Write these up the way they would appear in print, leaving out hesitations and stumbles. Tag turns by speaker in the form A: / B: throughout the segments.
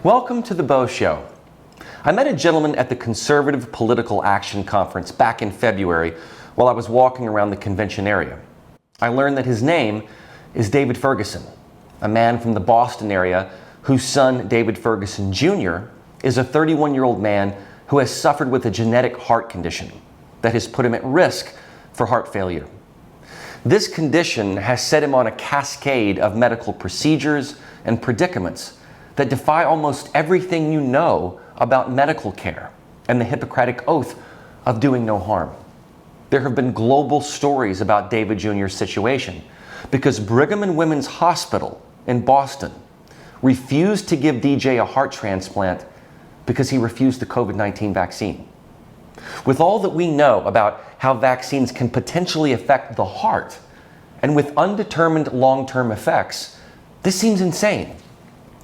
A: Welcome to the Beau Show. I met a gentleman at the Conservative Political Action Conference back in February while I was walking around the convention area. I learned that his name is David Ferguson, a man from the Boston area whose son, David Ferguson Jr., is a 31-year-old man who has suffered with a genetic heart condition that has put him at risk for heart failure. This condition has set him on a cascade of medical procedures and predicaments that defy almost everything you know about medical care and the Hippocratic oath of doing no harm. There have been global stories about David Jr.'s situation because Brigham and Women's Hospital in Boston refused to give DJ a heart transplant because he refused the COVID-19 vaccine. With all that we know about how vaccines can potentially affect the heart, and with undetermined long-term effects, this seems insane.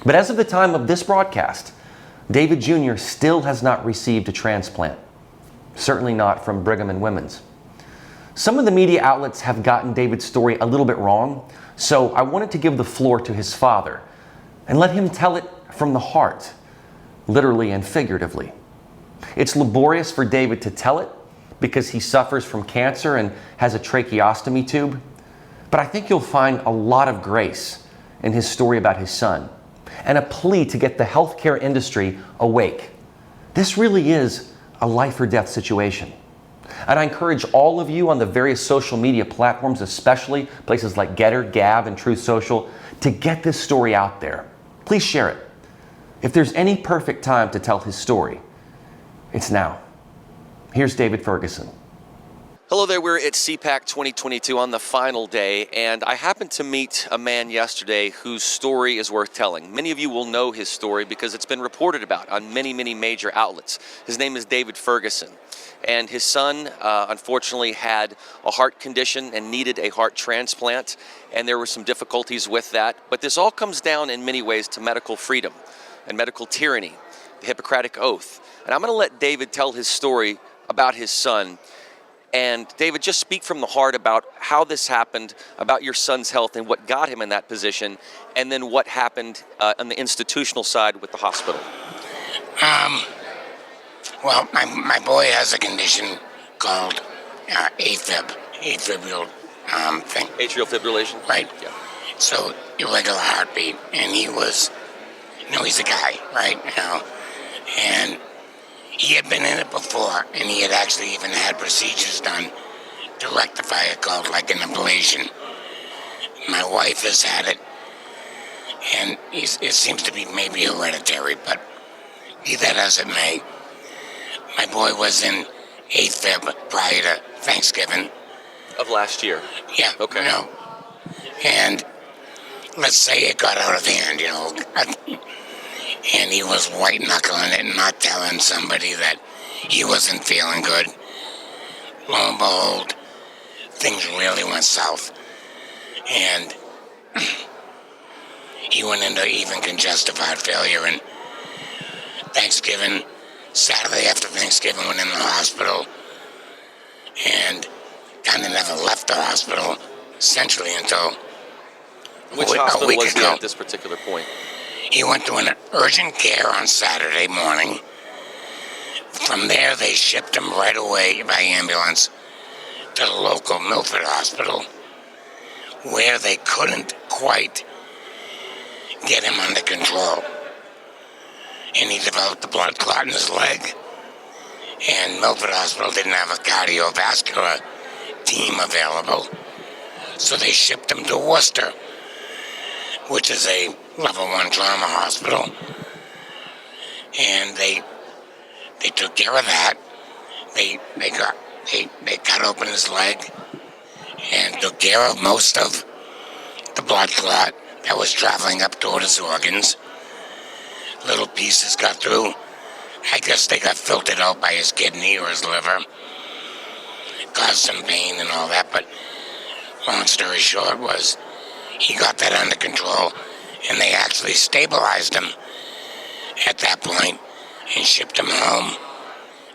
A: But as of the time of this broadcast, David Jr. still has not received a transplant. Certainly not from Brigham and Women's. Some of the media outlets have gotten David's story a little bit wrong, so I wanted to give the floor to his father and let him tell it from the heart, literally and figuratively. It's laborious for David to tell it because he suffers from cancer and has a tracheostomy tube, but I think you'll find a lot of grace in his story about his son and a plea to get the healthcare industry awake. This really is a life or death situation. And I encourage all of you on the various social media platforms, especially places like Getter, Gab, and Truth Social, to get this story out there. Please share it. If there's any perfect time to tell his story, it's now. Here's David Ferguson.
B: Hello there, we're at CPAC 2022 on the final day, and I happened to meet a man yesterday whose story is worth telling. Many of you will know his story because it's been reported about on many major outlets. His name is David Ferguson, and his son unfortunately had a heart condition and needed a heart transplant, and there were some difficulties with that. But this all comes down in many ways to medical freedom and medical tyranny, the Hippocratic oath. And I'm going to let David tell his story about his son. And David, just speak from the heart about how this happened, about your son's health and what got him in that position, and then what happened on the institutional side with the hospital.
C: Well, my boy has a condition called AFib, atrial thing.
B: Atrial fibrillation?
C: Right.
B: Yeah.
C: So irregular heartbeat, and he's a guy, right? And he had been in it before, and he had actually even had procedures done to rectify it called like an ablation. My wife has had it, and it seems to be maybe hereditary, but be that as it may, my boy was in AFib prior to Thanksgiving.
B: Of last year?
C: Yeah.
B: Okay.
C: And let's say it got out of hand, and he was white-knuckling it and not telling somebody that he wasn't feeling good. Lo and behold, things really went south. And he went into even congestive heart failure. And Saturday after Thanksgiving, went in the hospital and kind of never left the hospital, essentially until
B: Which
C: a
B: hospital
C: week
B: was he
C: ago.
B: at this particular point?
C: He went to an urgent care on Saturday morning. From there, they shipped him right away by ambulance to the local Milford Hospital, where they couldn't quite get him under control. And he developed a blood clot in his leg. And Milford Hospital didn't have a cardiovascular team available. So they shipped him to Worcester, which is a level 1 trauma hospital. And they took care of that. They cut open his leg and took care of most of the blood clot that was traveling up toward his organs. Little pieces got through. I guess they got filtered out by his kidney or his liver. Caused some pain and all that, but long story short was he got that under control, and they actually stabilized him at that point and shipped him home.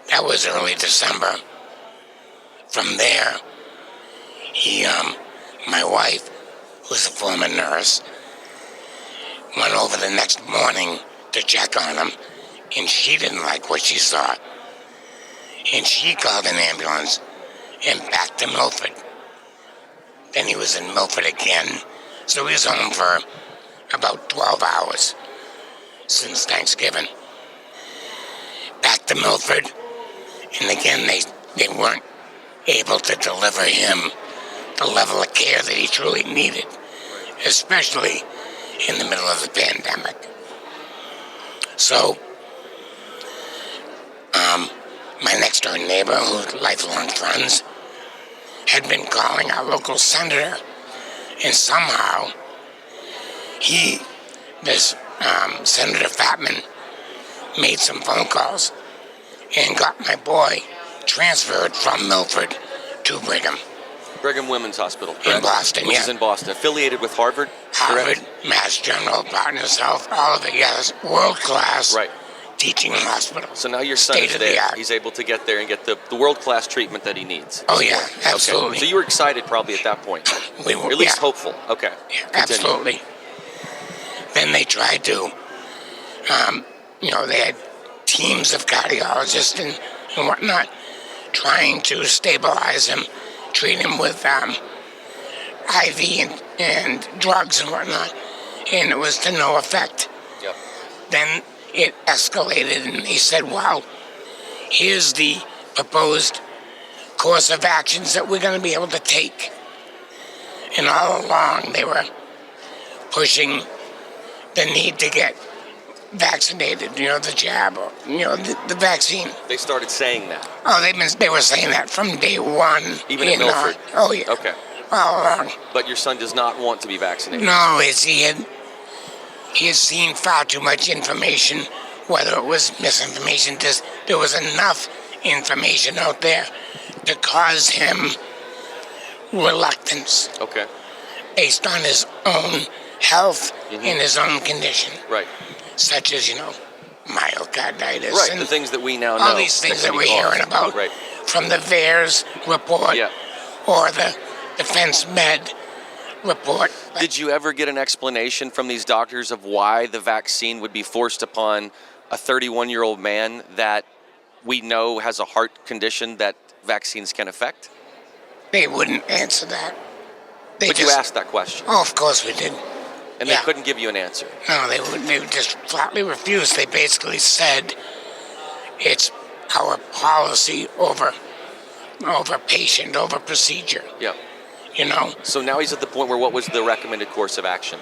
C: That was early December. From there, my wife, who's a former nurse, went over the next morning to check on him, and she didn't like what she saw. And she called an ambulance and back to Milford. Then he was in Milford again. So he was home for about 12 hours since Thanksgiving. Back to Milford. And again, they weren't able to deliver him the level of care that he truly needed, especially in the middle of the pandemic. So, my next door neighbor, who's lifelong friends, had been calling our local senator, and somehow Senator Fatman, made some phone calls and got my boy transferred from Milford to Brigham.
B: Brigham Women's Hospital, correct?
C: In Boston,
B: Which
C: yeah.
B: is in Boston. Affiliated with Harvard,
C: Harvard,
B: correct?
C: Mass General, Partners Health, all of it, yes. World-class
B: Right.
C: teaching hospital.
B: So now your son
C: State
B: is
C: of the
B: there.
C: art.
B: He's able to get there and get the world-class treatment that he needs.
C: Oh, yeah, absolutely.
B: Okay. So you were excited probably at that point.
C: We were,
B: Or at least
C: yeah.
B: hopeful. Okay.
C: Yeah,
B: Continue.
C: absolutely. Then they tried to, they had teams of cardiologists and whatnot trying to stabilize him, treat him with IV and drugs and whatnot, and it was to no effect.
B: Yep.
C: Then it escalated, and they said, well, here's the proposed course of actions that we're going to be able to take. And all along, they were pushing the need to get vaccinated, the jab, or, the vaccine.
B: They started saying that.
C: Oh, they were saying that from day one.
B: Even in Milford?
C: Oh, yeah.
B: Okay.
C: All along.
B: But your son does not want to be vaccinated.
C: No, he had seen far too much information, whether it was misinformation. There was enough information out there to cause him reluctance.
B: Okay.
C: Based on his own health and his own condition.
B: Right.
C: Such as, myocarditis.
B: Right,
C: and
B: the things that we now know.
C: all these things that we're hearing about
B: Right.
C: from the VAERS report or the Defense Med report.
B: Did you ever get an explanation from these doctors of why the vaccine would be forced upon a 31-year-old man that we know has a heart condition that vaccines can affect?
C: They wouldn't answer that.
B: But you asked that question.
C: Oh, of course we did.
B: And they couldn't give you an answer.
C: No, they wouldn't. They would just flatly refused. They basically said it's our policy over patient, over procedure.
B: Yeah. So now he's at the point where what was the recommended course of action?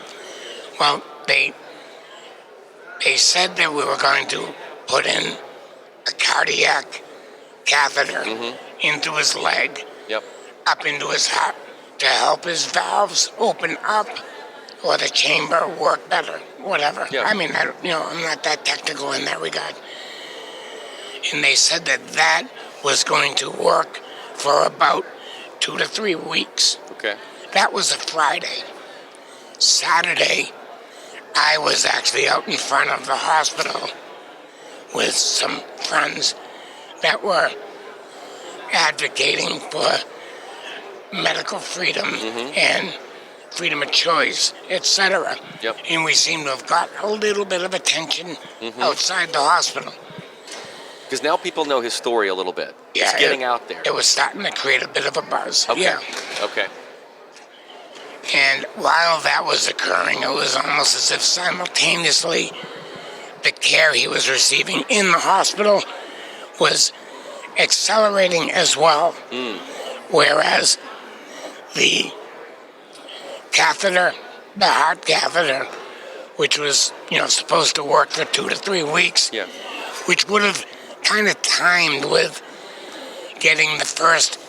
C: Well, they said that we were going to put in a cardiac catheter into his leg, up into his heart, to help his valves open up or the chamber work better, whatever.
B: Yeah.
C: I mean, I'm not that technical in that regard. And they said that was going to work for about 2 to 3 weeks.
B: Okay.
C: That was a Friday. Saturday, I was actually out in front of the hospital with some friends that were advocating for medical freedom and freedom of choice, etc.
B: Yep.
C: And we seem to have got a little bit of attention outside the hospital.
B: Because now people know his story a little bit.
C: Yeah,
B: it's getting out there.
C: It was starting to create a bit of a buzz.
B: Okay.
C: Yeah.
B: Okay.
C: And while that was occurring, it was almost as if simultaneously the care he was receiving in the hospital was accelerating as well. Whereas the catheter, the heart catheter, which was, supposed to work for 2 to 3 weeks, which would have kind of timed with getting the first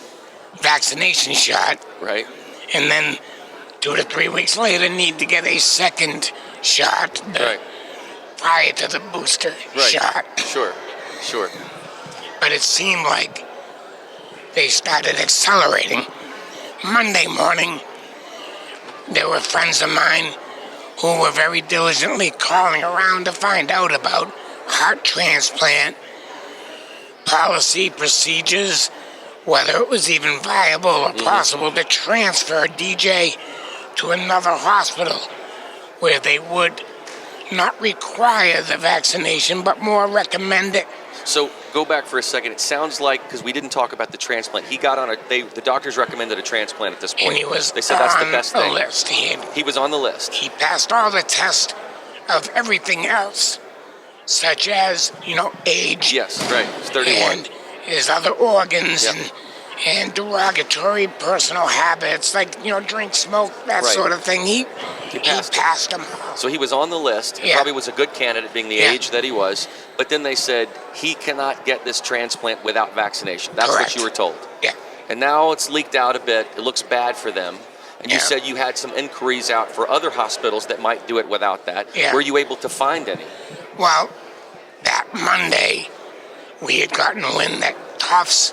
C: vaccination shot.
B: Right.
C: And then 2 to 3 weeks later need to get a second shot prior to the booster shot.
B: Sure.
C: But it seemed like they started accelerating. Monday morning, there were friends of mine who were very diligently calling around to find out about heart transplant policy, procedures, whether it was even viable or possible to transfer DJ to another hospital where they would not require the vaccination, but more recommend it.
B: So go back for a second. It sounds like, because we didn't talk about the transplant, he got on the doctors recommended a transplant at this point.
C: And he was
B: they said that's the
C: on
B: best
C: the
B: thing.
C: list.
B: He was on the list.
C: He passed all the tests of everything else, such as, age.
B: Yes, right. He's 31.
C: And his other organs
B: Yep.
C: and derogatory personal habits, like, drink, smoke, that
B: Right.
C: sort of thing. He passed them.
B: So he was on the list. He
C: Yeah.
B: probably was a good candidate, being the
C: Yeah.
B: age that he was. But then they said he cannot get this transplant without vaccination. That's
C: Correct.
B: what you were told.
C: Yeah.
B: And now it's leaked out a bit. It looks bad for them. And you
C: Yeah.
B: said you had some inquiries out for other hospitals that might do it without that.
C: Yeah.
B: Were you able to find any?
C: Well, that Monday, we had gotten wind that Tufts,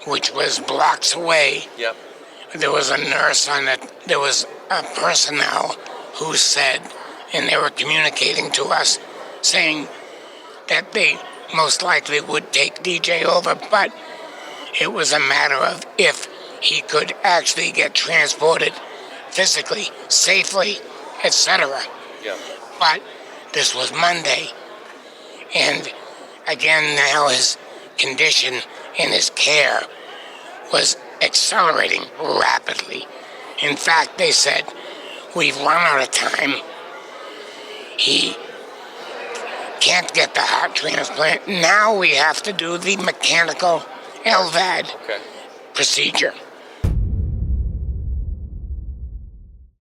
C: which was blocks away,
B: Yep.
C: there was a nurse on it. There was a personnel who said, and they were communicating to us, saying that they most likely would take DJ over, but it was a matter of if he could actually get transported physically, safely, etc.
B: Yeah.
C: But this was Monday, and again now his condition and his care was accelerating rapidly. In fact, they said, we've run out of time. He can't get the heart transplant. Now we have to do the mechanical LVAD
B: Okay.
C: procedure.